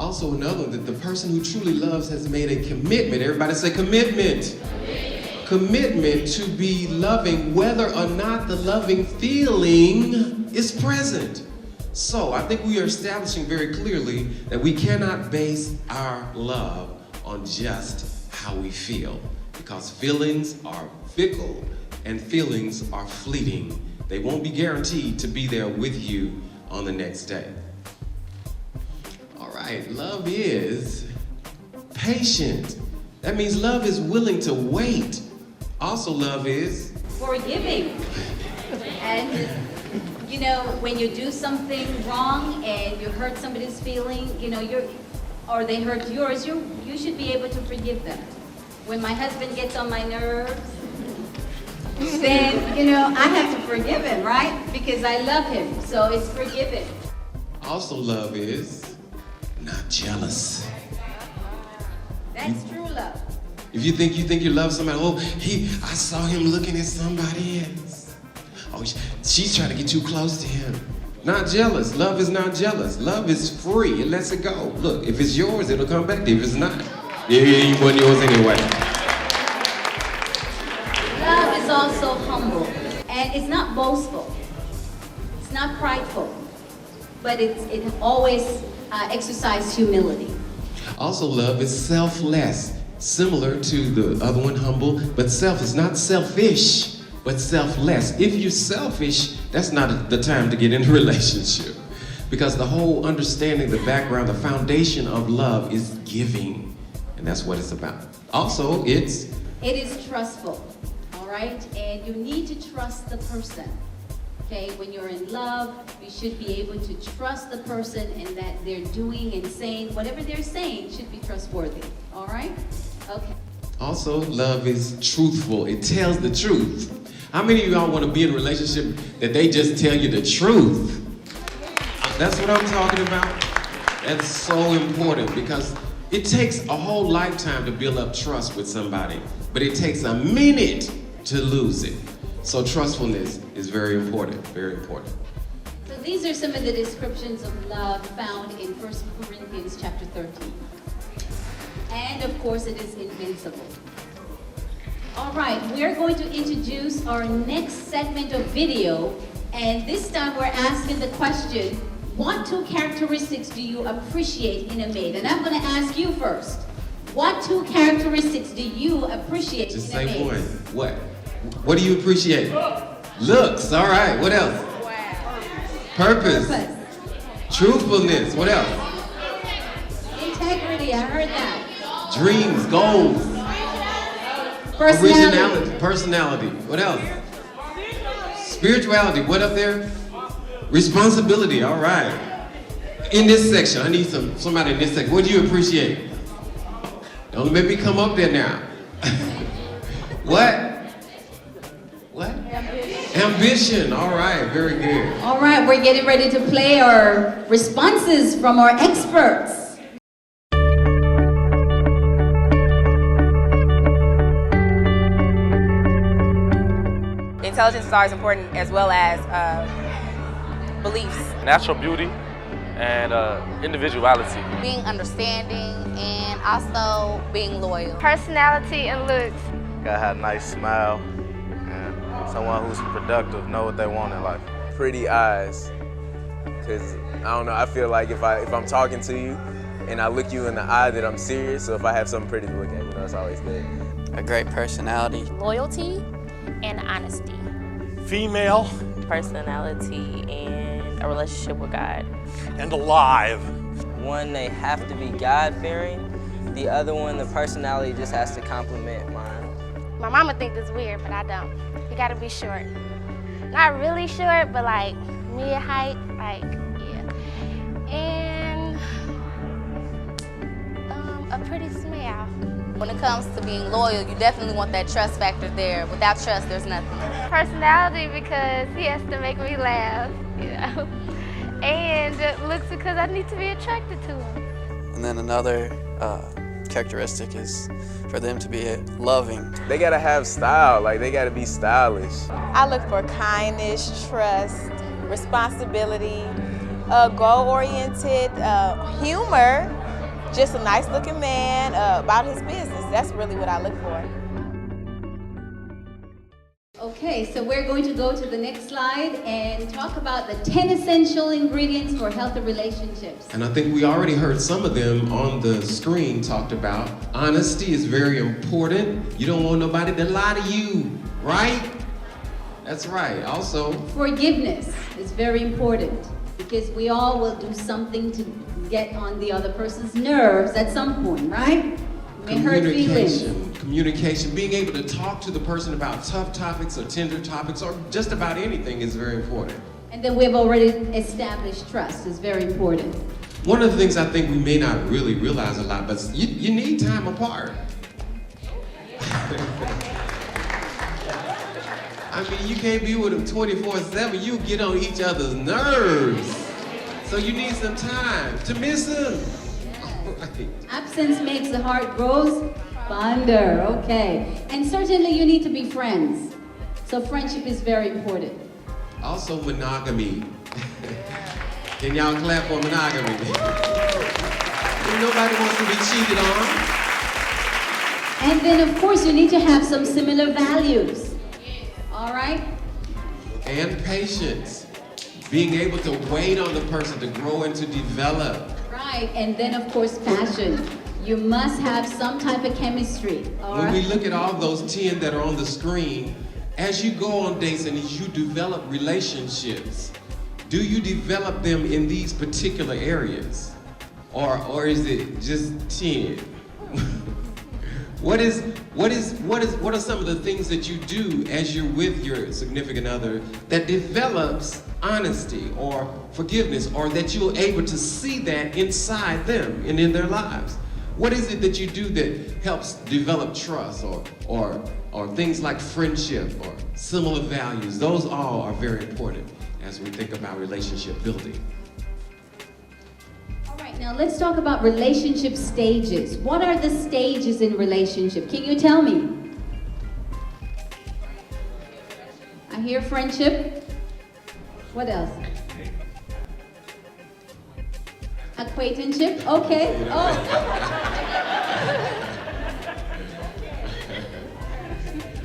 Also another, that the person who truly loves has made a commitment. Everybody say commitment. Commitment to be loving whether or not the loving feeling is present. So I think we are establishing very clearly that we cannot base our love on just how we feel, because feelings are fickle and feelings are fleeting. They won't be guaranteed to be there with you on the next day. All right, love is patient. That means love is willing to wait. Also, love is forgiving. And you know, when you do something wrong and you hurt somebody's feeling, you know, or they hurt yours, you should be able to forgive them. When my husband gets on my nerves, then, you know, I have to forgive him, right? Because I love him, so it's forgiving. Also, love is not jealous. That's true love. If you think you love somebody, I saw him looking at somebody else. Oh, she's trying to get too close to him. Not jealous. Love is not jealous. Love is free. It lets it go. Look, if it's yours, it'll come back to you. If it's not, it wasn't yours anyway. Love is also humble, and it's not boastful. It's not prideful, but it always exercises humility. Also, love is selfless. Similar to the other one, humble, but self is not selfish, but selfless. If you're selfish, that's not the time to get in a relationship, because the whole understanding, the background, the foundation of love is giving, and that's what it's about. Also, it is trustful, all right? And you need to trust the person. Okay, when you're in love, you should be able to trust the person, and that they're doing and saying whatever they're saying should be trustworthy. All right? Okay. Also, love is truthful. It tells the truth. How many of y'all want to be in a relationship that they just tell you the truth? That's what I'm talking about. That's so important, because it takes a whole lifetime to build up trust with somebody, but it takes a minute to lose it. So trustfulness is very important, very important. So these are some of the descriptions of love found in 1 Corinthians chapter 13. And of course, it is invincible. All right, we're going to introduce our next segment of video. And this time we're asking the question, what two characteristics do you appreciate in a mate? And I'm going to ask you first. What two characteristics do you appreciate Just in a mate? say one. What do you appreciate? Looks. All right. What else? Purpose. Truthfulness. What else? Integrity. I heard that. Dreams. Goals. Originality. Personality. What else? Spirituality. What up there? Responsibility. All right. In this section, I need somebody in this section. What do you appreciate? Don't let me come up there now. What? Ambition. All right, very good. All right, we're getting ready to play our responses from our experts. Intelligence is always important, as well as beliefs. Natural beauty and individuality. Being understanding and also being loyal. Personality and looks. Gotta have a nice smile. Someone who's productive, know what they want in life. Pretty eyes, because I don't know, I feel like if I'm talking to you and I look you in the eye that I'm serious, so if I have something pretty to look at, you know, it's always good. A great personality. Loyalty and honesty. Female. Personality and a relationship with God. And alive. One, they have to be God-fearing. The other one, the personality just has to complement mine. My mama thinks it's weird, but I don't. You gotta be short. Not really short, but like mid-height, like, yeah. And a pretty smile. When it comes to being loyal, you definitely want that trust factor there. Without trust, there's nothing. Personality, because he has to make me laugh, you know. And looks, because I need to be attracted to him. And then another characteristic is for them to be loving. They gotta have style, like they gotta be stylish. I look for kindness, trust, responsibility, goal-oriented, humor, just a nice looking man about his business. That's really what I look for. Okay, so we're going to go to the next slide and talk about the 10 essential ingredients for healthy relationships. And I think we already heard some of them on the screen talked about. Honesty is very important. You don't want nobody to lie to you, right? That's right. Also, forgiveness is very important because we all will do something to get on the other person's nerves at some point, right? May hurt feelings. Communication, being able to talk to the person about tough topics or tender topics or just about anything is very important. And then we've already established trust is very important. One of the things I think we may not really realize a lot, but you need time apart. I mean, you can't be with them 24/7. You get on each other's nerves. So you need some time to miss them. Right. Absence makes the heart grows fonder, okay. And certainly you need to be friends. So friendship is very important. Also monogamy. Can y'all clap for monogamy? Nobody wants to be cheated on. And then of course you need to have some similar values. All right? And patience. Being able to wait on the person to grow and to develop. Right, and then of course passion. You must have some type of chemistry. When we look at all those 10 that are on the screen, as you go on dates and as you develop relationships, do you develop them in these particular areas? Or is it just 10? What are some of the things that you do as you're with your significant other that develops honesty or forgiveness, or that you're able to see that inside them and in their lives? What is it that you do that helps develop trust or things like friendship or similar values? Those all are very important as we think about relationship building. All right, now let's talk about relationship stages. What are the stages in relationship? Can you tell me? I hear friendship. What else? Acquaintanceship? Okay. Oh.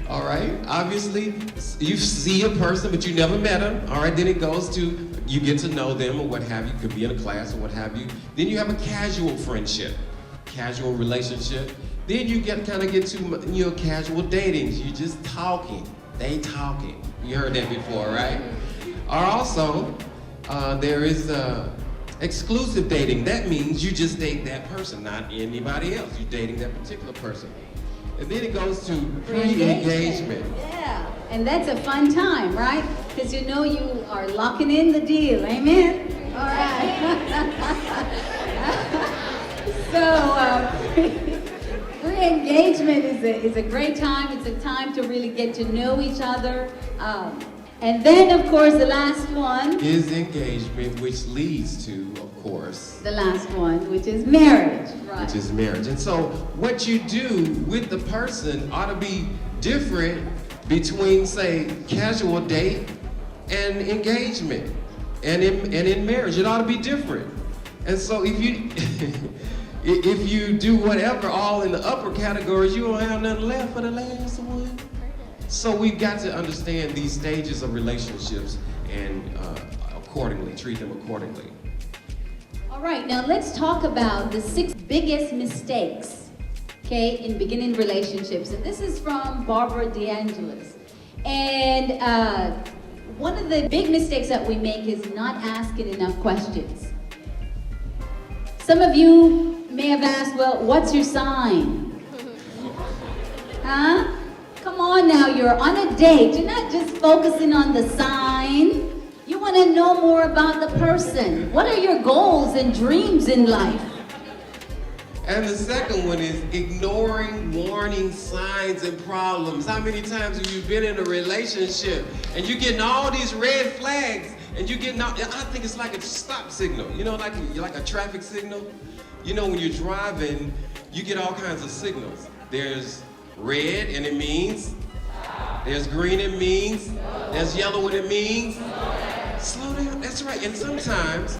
All right, obviously you see a person but you never met them. All right, then it goes to you get to know them or what have you. Could be in a class or what have you. Then you have a casual friendship, casual relationship. Then you get to casual dating. You just talking, they talking. You heard that before, right? Or also there is exclusive dating. That means you just date that person, not anybody else. You're dating that particular person. And then it goes to pre-engagement. Yeah, and that's a fun time, right? Because you know you are locking in the deal, amen? All right. So pre-engagement is a great time. It's a time to really get to know each other. And then, of course, the last one is engagement, which leads to, of course, the last one, which is marriage. Right. Which is marriage. And so what you do with the person ought to be different between, say, casual date and engagement. And in marriage, it ought to be different. And so if you do whatever all in the upper categories, you don't have nothing left for the last one. So we've got to understand these stages of relationships and accordingly, treat them accordingly. All right, now let's talk about the 6 biggest mistakes, okay, in beginning relationships. And this is from Barbara DeAngelis. And one of the big mistakes that we make is not asking enough questions. Some of you may have asked, well, what's your sign? Huh? Come on now, you're on a date. You're not just focusing on the sign. You want to know more about the person. What are your goals and dreams in life? And the second one is ignoring warning signs and problems. How many times have you been in a relationship and you're getting all these red flags and you're getting out, I think it's like a stop signal, you know, like a traffic signal. You know, when you're driving, you get all kinds of signals. There's red and it means, there's green it means, there's yellow and it means, slow down, that's right. And sometimes